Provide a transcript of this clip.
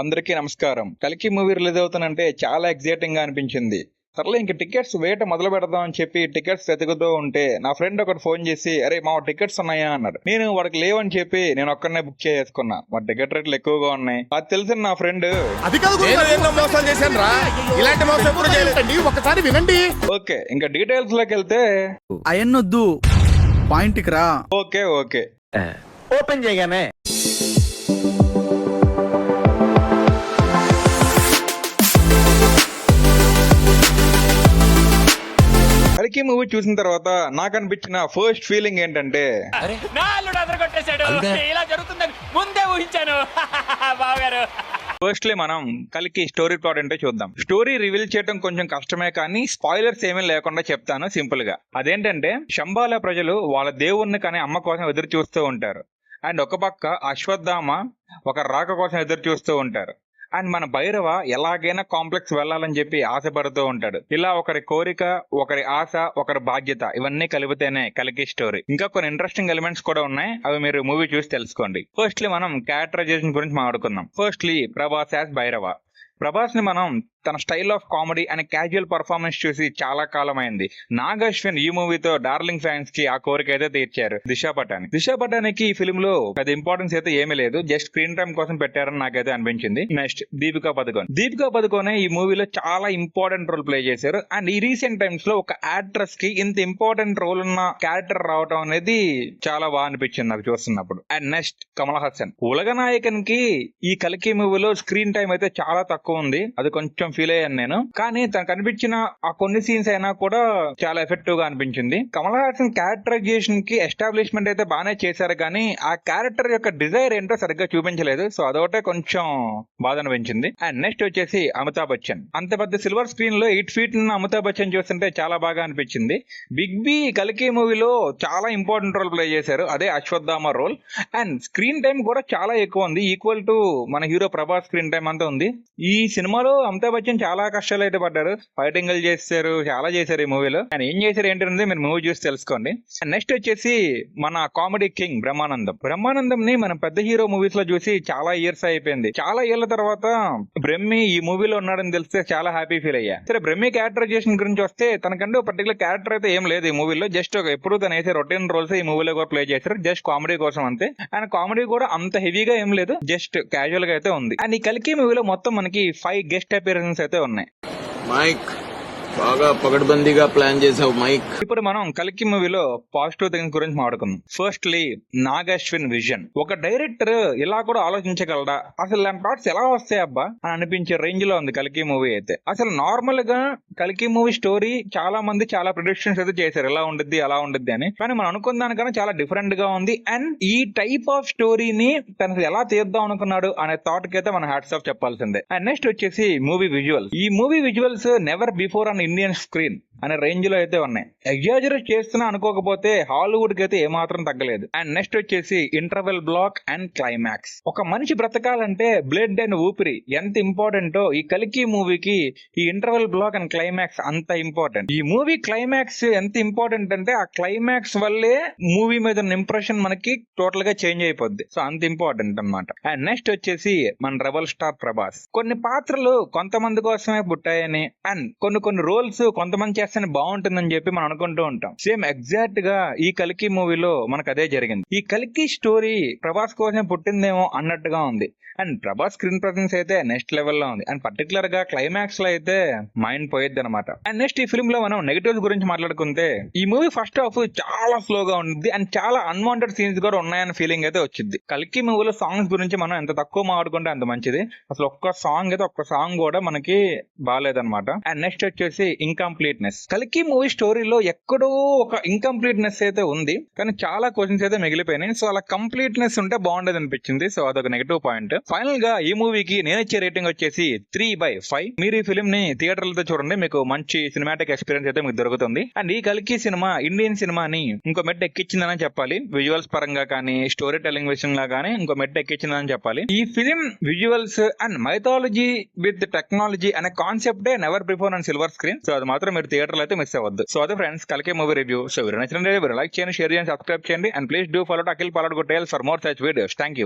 అందరికీ నమస్కారం. 'కల్కి' మూవీ రిలీజ్ అవుతుందంటే చాలా ఎక్సైటింగ్‌గా అనిపించింది. సర్లే ఇంక టికెట్స్ వేట మొదలు పెడదాం అని చెప్పి టికెట్స్ వెతుకుతూ ఉంటే నా ఫ్రెండ్ ఒకడు ఫోన్ చేసి "అరే మావ టికెట్స్ ఉన్నాయా?" అన్నాడు. నేను వాడికి లేవని చెప్పి నేను ఒక్కడినే బుక్ చేసుకున్నా. మరి టికెట్ రేట్లు ఎక్కువగా ఉన్నాయి. అది తెలిసిన నా ఫ్రెండ్ అది కాదు గురు, నేను ఎన్నో మోసాలు చేశాను రా. ఇలాంటి మోసం ఎప్పుడు చేయలేదండి. ఒకసారి వినండి. ఓకే ఇంకా డీటెయిల్స్ లోకి వెళ్తే అయన్నొద్దు, పాయింట్కి రా. ఓకే ఓపెన్ చేయగానే కల్కి మూవీ చూసిన తర్వాత నాకు అనిపించిన ఫస్ట్ ఫీలింగ్ ఏంటంటే నా అల్లుడు అదరగొట్టేశాడు. ఇలా జరుగుతుందని ముందే ఊహించాను. బావగారు ఫస్ట్లీ మనం కల్కి స్టోరీ ప్లాట్ ఏంటో చూద్దాం. స్టోరీ రివీల్ చేయడం కొంచెం కష్టమే కానీ స్పాయిలర్స్ ఏమీ లేకుండా చెప్తాను సింపుల్ గా. అదేంటంటే శంబాల ప్రజలు వాళ్ళ దేవుణ్ణి కానీ అమ్మ కోసం ఎదురు చూస్తూ ఉంటారు. అండ్ ఒక పక్క అశ్వత్థామ ఒక రాక కోసం ఎదురు చూస్తూ ఉంటారు. అండ్ మన భైరవ ఎలాగైనా కాంప్లెక్స్ వెళ్ళాలని చెప్పి ఆశపడుతూ ఉంటాడు. ఇలా ఒకరి కోరిక, ఒకరి ఆశ, ఒకరి బాధ్యత ఇవన్నీ కలిపితేనే కల్కి స్టోరీ. ఇంకా కొన్ని ఇంట్రెస్టింగ్ ఎలిమెంట్స్ కూడా ఉన్నాయి, అవి మీరు మూవీ చూసి తెలుసుకోండి. ఫస్ట్లీ మనం క్యారెక్టరైజేషన్ గురించి మాట్లాడుకుందాం. Firstly Prabhas as Bhairava. ప్రభాస్ ని మనం తన style of comedy and casual performance చూసి చాలా కాలం అయింది. నాగ్ అశ్విన్ ఈ మూవీతో డార్లింగ్ ఫ్యాన్స్ కి ఆ కోరిక అయితే తీర్చారు. దిశా పటానికి ఈ ఫిల్మ్ లో పెద్ద ఇంపార్టెన్స్ అయితే ఏమీ లేదు, జస్ట్ స్క్రీన్ టైం కోసం పెట్టారని నాకైతే అనిపించింది. నెక్స్ట్ దీపికా పదుకొనే ఈ మూవీలో చాలా ఇంపార్టెంట్ రోల్ ప్లే చేశారు. అండ్ ఈ రీసెంట్ టైమ్స్ లో ఒక యాక్ట్రెస్ కి ఇంత ఇంపార్టెంట్ రోల్ ఉన్న క్యారెక్టర్ రావడం అనేది చాలా బాగా అనిపించింది నాకు చూస్తున్నప్పుడు. And next Kamal Haasan. ఉలగనాయకన్ కి ఈ కల్కి మూవీలో స్క్రీన్ టైం అయితే చాలా తక్కువ ఉంది, అది కొంచెం ఫీల్ అయ్యాను నేను. కానీ తనకు కనిపించిన ఆ కొన్ని సీన్స్ అయినా కూడా చాలా ఎఫెక్టివ్ గా అనిపించింది. కమల్ హాసన్ క్యారెక్టరైజేషన్ కి ఎస్టాబ్లిష్మెంట్ అయితే బాగానే చేశారు, కానీ ఆ క్యారెక్టర్ యొక్క డిజైర్ ఏంటో సరిగ్గా చూపించలేదు. సో అదొకటే కొంచెం బాధ అనిపించింది. అండ్ నెక్స్ట్ వచ్చేసి అమితాబ్ బచ్చన్. అంత పెద్ద సిల్వర్ స్క్రీన్ లో 8 feet ఉన్న అమితాబ్ బచ్చన్ చూస్తుంటే చాలా బాగా అనిపించింది. బిగ్ బి కల్కి మూవీలో చాలా ఇంపార్టెంట్ రోల్ ప్లే చేశారు, అదే Ashwatthama role. And screen time కూడా చాలా ఎక్కువ ఉంది, ఈక్వల్ టు మన హీరో ప్రభాస్ స్క్రీన్ టైం అంతా ఉంది. ఈ సినిమాలో అమితాబ్ బచ్చన్ చాలా కష్టాలు అయితే పడ్డారు, ఫైటింగ్ చేశారు, చాలా చేశారు ఈ మూవీలో. అండ్ ఏం చేశారు ఏంటంటే మీరు మూవీ చూసి తెలుసుకోండి. అండ్ నెక్స్ట్ వచ్చేసి మన కామెడీ కింగ్ బ్రహ్మానందం ని మనం పెద్ద హీరో మూవీస్ లో చూసి చాలా ఇయర్స్ అయిపోయింది. చాలా ఏళ్ల తర్వాత బ్రహ్మి ఈ మూవీలో ఉన్నాడని తెలిస్తే చాలా హ్యాపీ ఫీల్ అయ్యా. సరే బ్రహ్మి క్యారెక్టరైజేషన్ గురించి వస్తే తనకంటే పర్టికులర్ క్యారెక్టర్ అయితే ఏం లేదు ఈ మూవీలో, జస్ట్ ఎప్పుడు తను వేసే రొటీన్ రోల్స్ ఈ మూవీలో కూడా ప్లే చేశారు, జస్ట్ కామెడీ కోసం అంతే. అండ్ కామెడీ కూడా అంత హెవీగా ఏం లేదు, జస్ట్ క్యాజువల్ గా అయితే ఉంది. అండ్ ఈ కల్కి మూవీలో మొత్తం మనకి 5 గెస్ట్ అపియరెన్సెస్ అయితే ఉన్నాయి. మైక్ బాగా పగడ్బందీగా ప్లాన్ చేసావు మైక్. ఇప్పుడు మనం కల్కి మూవీలో పాజిటివ్ థింగ్స్ గురించి మాట్లాడుకుందాం. Firstly Nag Ashwin vision. ఒక డైరెక్టర్ ఇలా కూడా ఆలోచించగలడా, అసలు ఇలాంటి థాట్స్ ఎలా వస్తాయి అబ్బా అని అనిపించే రేంజ్ లో ఉంది కల్కి మూవీ అయితే. అసలు నార్మల్ గా కల్కి మూవీ స్టోరీ చాలా మంది చాలా ప్రిడిక్షన్స్ అయితే చేశారు, ఇలా ఉండిద్ది అలా ఉండిద్ది అని, కానీ మనం అనుకున్న దానికన్నా చాలా డిఫరెంట్ గా ఉంది. అండ్ ఈ టైప్ ఆఫ్ స్టోరీని తను ఎలా తీద్దాం అనుకున్నాడు అనే థాట్ కి అయితే మనం హ్యాట్స్ ఆఫ్ చెప్పాల్సిందే. అండ్ నెక్స్ట్ వచ్చేసి మూవీ విజువల్స్. ఈ movie visuals never before an Indian screen అనే రేంజ్ లో అయితే ఉన్నాయి. ఎగ్జాజరేట్ చేస్తున్నా అనుకోకపోతే హాలీవుడ్ కి అయితే ఏమాత్రం తగ్గలేదు. అండ్ నెక్స్ట్ వచ్చేసి ఇంటర్వెల్ బ్లాక్ అండ్ క్లైమాక్స్. ఒక మనిషి బ్రతకాలంటే బ్లడ్ అండ్ ఊపిరి ఎంత ఇంపార్టెంటో ఈ కల్కి మూవీకి ఈ ఇంటర్వెల్ బ్లాక్ అండ్ క్లైమాక్స్ అంత ఇంపార్టెంట్. ఈ మూవీ క్లైమాక్స్ ఎంత ఇంపార్టెంట్ అంటే ఆ క్లైమాక్స్ వల్లే మూవీ మీద ఉన్న ఇంప్రెషన్ మనకి టోటల్ గా చేంజ్ అయిపోద్ది. సో అంత ఇంపార్టెంట్ అన్నమాట. అండ్ నెక్స్ట్ వచ్చేసి మన రెబల్ స్టార్ ప్రభాస్. కొన్ని పాత్రలు కొంతమంది కోసమే పుట్టాయని అండ్ కొన్ని రోల్స్ కొంతమంది చేస్తేనే బాగుంటుందని చెప్పి మనం అనుకుంటూ ఉంటాం. సేమ్ ఎగ్జాక్ట్ గా ఈ కల్కి మూవీలో మనకు అదే జరిగింది. ఈ కల్కి స్టోరీ ప్రభాస్ కోసమే పుట్టిందేమో అన్నట్టుగా ఉంది. అండ్ ప్రభాస్ స్క్రీన్ ప్రెసెన్స్ అయితే నెక్స్ట్ లెవెల్ లో ఉంది. అండ్ పర్టికులర్ గా క్లైమాక్స్ లో అయితే మైండ్ పోయిద్ది అనమాట. అండ్ నెక్స్ట్ ఈ ఫిల్మ్ లో మనం నెగటివ్స్ గురించి మాట్లాడుకుంటే ఈ మూవీ ఫస్ట్ హాఫ్ చాలా స్లోగా ఉంది అండ్ చాలా అన్వాంటెడ్ సీన్స్ కూడా ఉన్నాయన్న ఫీలింగ్ అయితే వచ్చింది. కల్కి మూవీలో సాంగ్స్ గురించి మనం ఎంత తక్కువ మాట్లాడుకుంటే అంత మంచిది. అసలు ఒక్క సాంగ్ కూడా మనకి బాగాలేదన్నమాట. అండ్ నెక్స్ట్ వచ్చేసి ఇంకంప్లీట్నెస్. కల్కి మూవీ స్టోరీలో ఎక్కడో ఒక ఇంకంప్లీట్నెస్ అయితే ఉంది, కానీ చాలా క్వశ్చన్స్ అయితే మిగిలిపోయినాయి. సో అలా కంప్లీట్నెస్ ఉంటే బాగుండేది అనిపించింది. సో అదొక నెగటివ్ పాయింట్. ఫైనల్ గా ఈ మూవీకి నేను ఇచ్చే రేటింగ్ వచ్చేసి 3/5. మీరు ఈ ఫిల్మ్ ని థియేటర్లతో చూడండి, మీకు మంచి సినిమాటిక్ ఎక్స్పీరియన్స్ అయితే మీకు దొరుకుతుంది. అండ్ ఈ కల్కి సినిమా ఇండియన్ సినిమాని ఇంకో మెట్టు ఎక్కించిందని చెప్పాలి. విజువల్స్ పరంగా కానీ స్టోరీ టెల్లింగ్ విషయంగా కానీ ఇంకో మెట్టు ఎక్కించిందని చెప్పాలి. ఈ film visuals and mythology with technology అనే concept never before and silver screen. So అది మాత్రం మీరు థియేటర్ అయితే మిస్ అవ్వద్దు. సో అదే ఫ్రెండ్స్ కల్కి మూవీ రివ్యూ. సో మీరు నచ్చిన లైక్ చేయండి, షేర్ చేయండి, సబ్స్క్రైబ్ చేయండి. And please do follow Akhil Palad good tales for more such videos. Thank you.